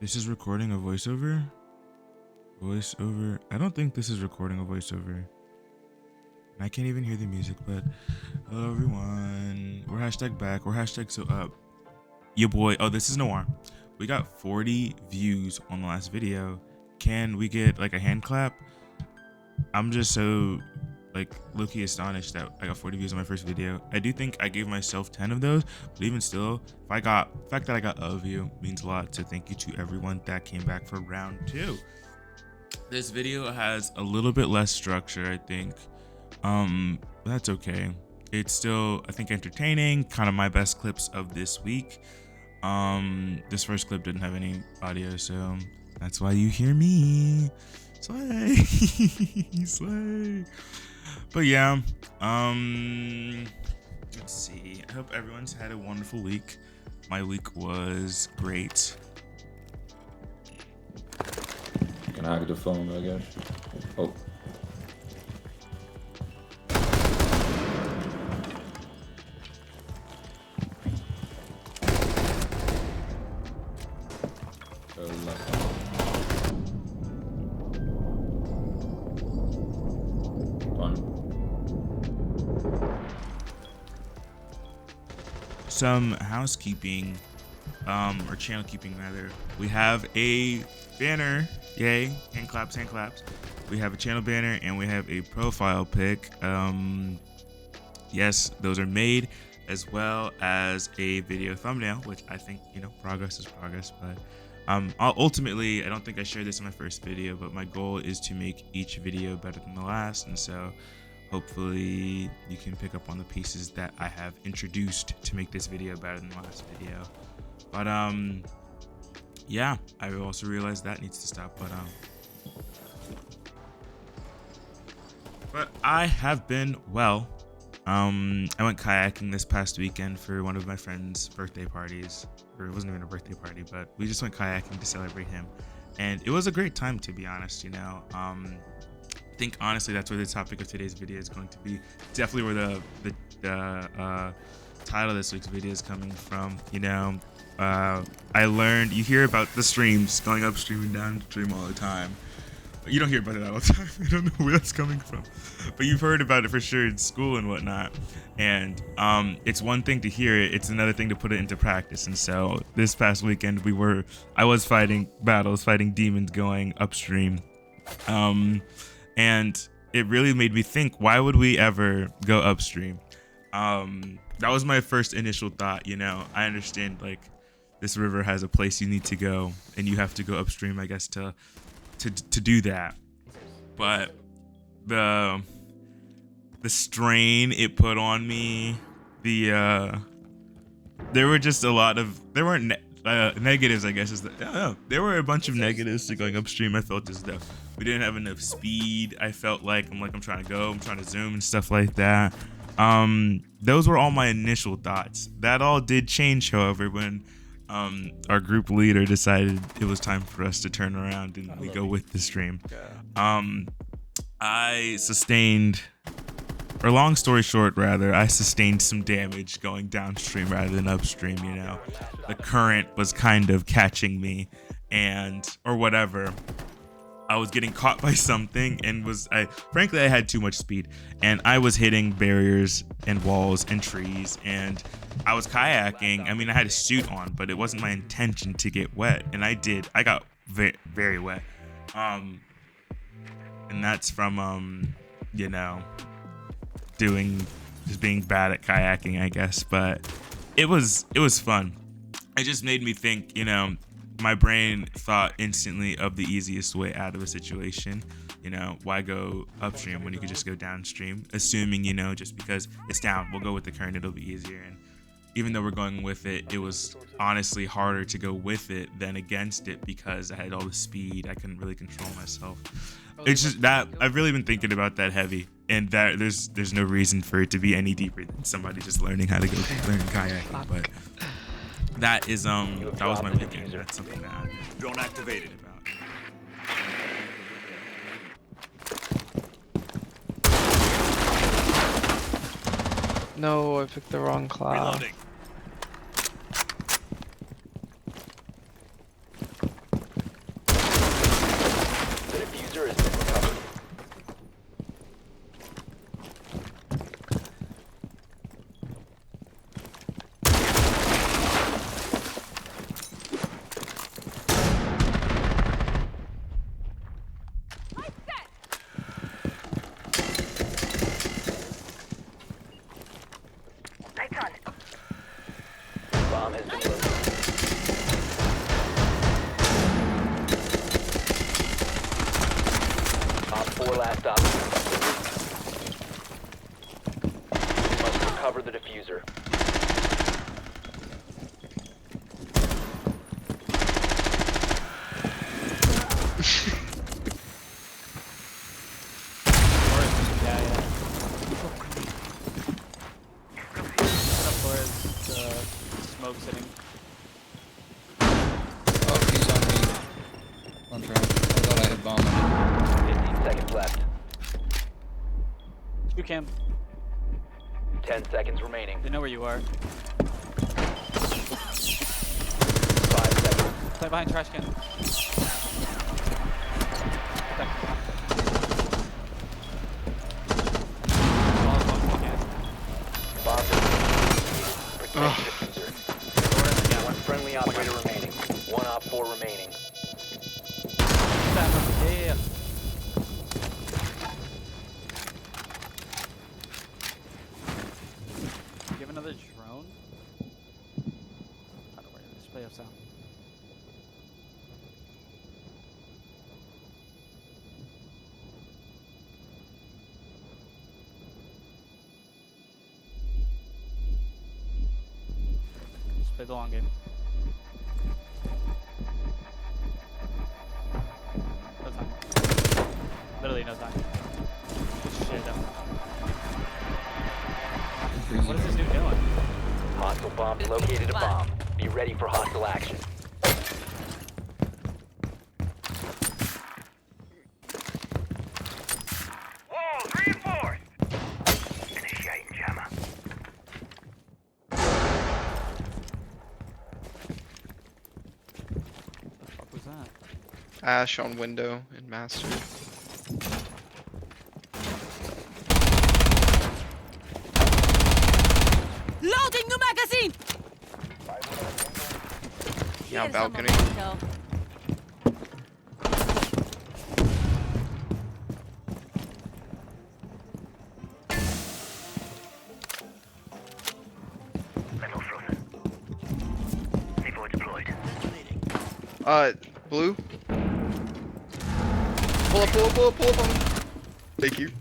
This is recording a voiceover? Voiceover. I don't think this is recording a voiceover. I can't even hear the music, but hello everyone. We're hashtag back. We're hashtag so up. Your boy. Oh, this is Noiiir. We got 40 views on the last video. Can we get like a hand clap? I'm just so like low-key astonished that I got 40 views on my first video. I do think I gave myself 10 of those, but even still, the fact that I got a view means a lot. So thank you to everyone that came back for round 2. This video has a little bit less structure, I think. But that's okay. It's still, I think, entertaining, kind of my best clips of this week. This first clip didn't have any audio, so that's why you hear me. Slay. Slay. But yeah, let's see. I hope everyone's had a wonderful week. My week was great. You can hack the phone, I guess. Oh. Some housekeeping, or channel keeping rather. We have a banner, yay, hand claps, hand claps. We have a channel banner and we have a profile pic. Yes, those are made, as well as a video thumbnail, which I think, you know, progress is progress. But ultimately, I don't think I shared this in my first video, but my goal is to make each video better than the last, and so hopefully you can pick up on the pieces that I have introduced to make this video better than the last video. But yeah, I also realized that needs to stop. But I have been well. I went kayaking this past weekend for one of my friend's birthday parties. Or it wasn't even a birthday party, but we just went kayaking to celebrate him. And it was a great time, to be honest, you know. I think honestly that's where the topic of today's video is going to be. Definitely where the title of this week's video is coming from. You know, I learned, you hear about the streams going upstream and downstream all the time. You don't hear about it all the time. I don't know where that's coming from, but you've heard about it for sure in school and whatnot. And it's one thing to hear it, it's another thing to put it into practice. And so this past weekend I was fighting battles, fighting demons going upstream. And it really made me think, why would we ever go upstream? That was my first initial thought. You know, I understand like this river has a place you need to go and you have to go upstream, I guess, to do that. But the strain it put on me, there were just a lot of, there weren't negatives, I guess. There were a bunch of negatives to going upstream. I felt as though we didn't have enough speed. I felt like I'm trying to go, I'm trying to zoom and stuff like that. Those were all my initial thoughts. That all did change, however, when our group leader decided it was time for us to turn around and we go with the stream. I sustained, or long story short rather, I sustained some damage going downstream rather than upstream. You know, the current was kind of catching me, or whatever. I was getting caught by something and frankly I had too much speed and I was hitting barriers and walls and trees, and I was kayaking. I mean, I had a suit on, but it wasn't my intention to get wet, and I got very, very wet. And that's from you know, just being bad at kayaking, I guess. But it was fun. It just made me think, you know, my brain thought instantly of the easiest way out of a situation. You know, why go upstream when you could just go downstream? Assuming, you know, just because it's down, we'll go with the current, it'll be easier. And even though we're going with it, it was honestly harder to go with it than against it because I had all the speed. I couldn't really control myself. It's just that I've really been thinking about that heavy, and that there's no reason for it to be any deeper than somebody just learning how to go learning kayaking. But that is that was my weekend. That's something that I'm drone activated about. No, I picked the wrong class. Reloading. last op. Must recover the diffuser. Smoke sitting. Oh, he's on me. I'm trying. I thought I had bomb. 15 seconds left. You can. 10 seconds remaining. They know where you are. 5 seconds. Play behind trash can. Bomb protect diffuser. One friendly operator remaining. One op 4 remaining. Yeah. Give another drone. I don't worry. Just play up sound. Just play the long game. No time. Literally no time. Good shit. What is this dude doing? Hostile bomb located a bomb. Be ready for hostile action. Walls reinforced. Initiating jammer. What was that? Ash on window and master. Loading new magazine! Yeah, Here's balcony. some mojito. Blue. Pull up on me. Thank you.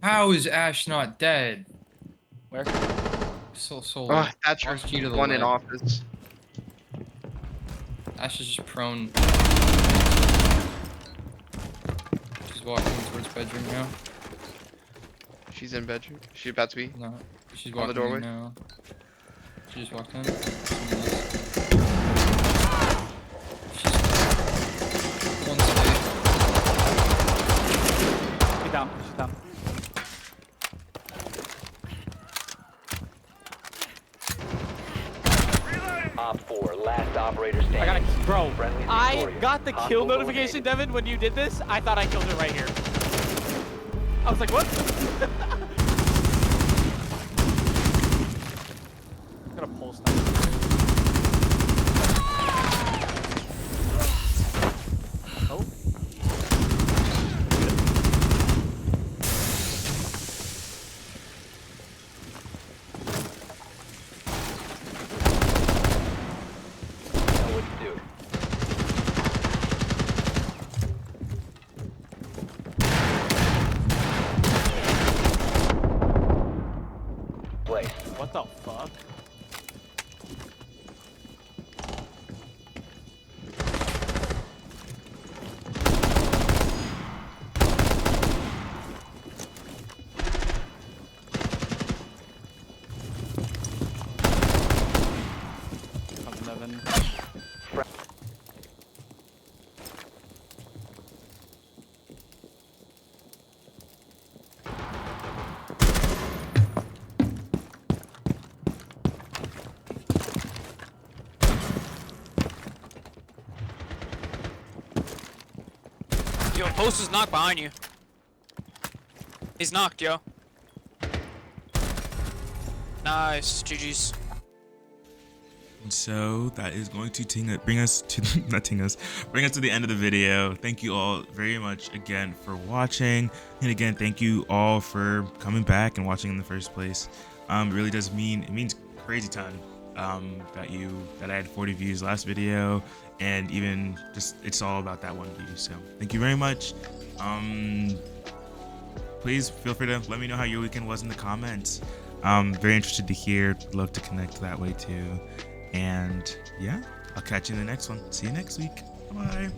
How is Ash not dead? Where? So Oh, that's RSG to the one in left. office. Ash is just prone. She's walking towards bedroom now. She's in bedroom. She about to be. No, she's On walking the doorway? in now. She just walked in. She's one state. She's down. She's down. Op 4, last operator standing. I got a bro. Friendly I victorious. got the kill Hostile notification, eliminated. Devin, when you did this. I thought I killed her right here. I was like, what? Got a pulse now. Oh. Know what to do. Place. What the fuck? I'm 11. Yo, post is knocked behind you. He's knocked, yo. Nice, GG's. And so that is going to bring us to bring us to the end of the video. Thank you all very much again for watching, and again thank you all for coming back and watching in the first place. It really does means crazy ton that I had 40 views last video, and even just it's all about that one view. So thank you very much. Please feel free to let me know how your weekend was in the comments. Very interested to hear. Love to connect that way too. And yeah, I'll catch you in the next one. See you next week. Bye.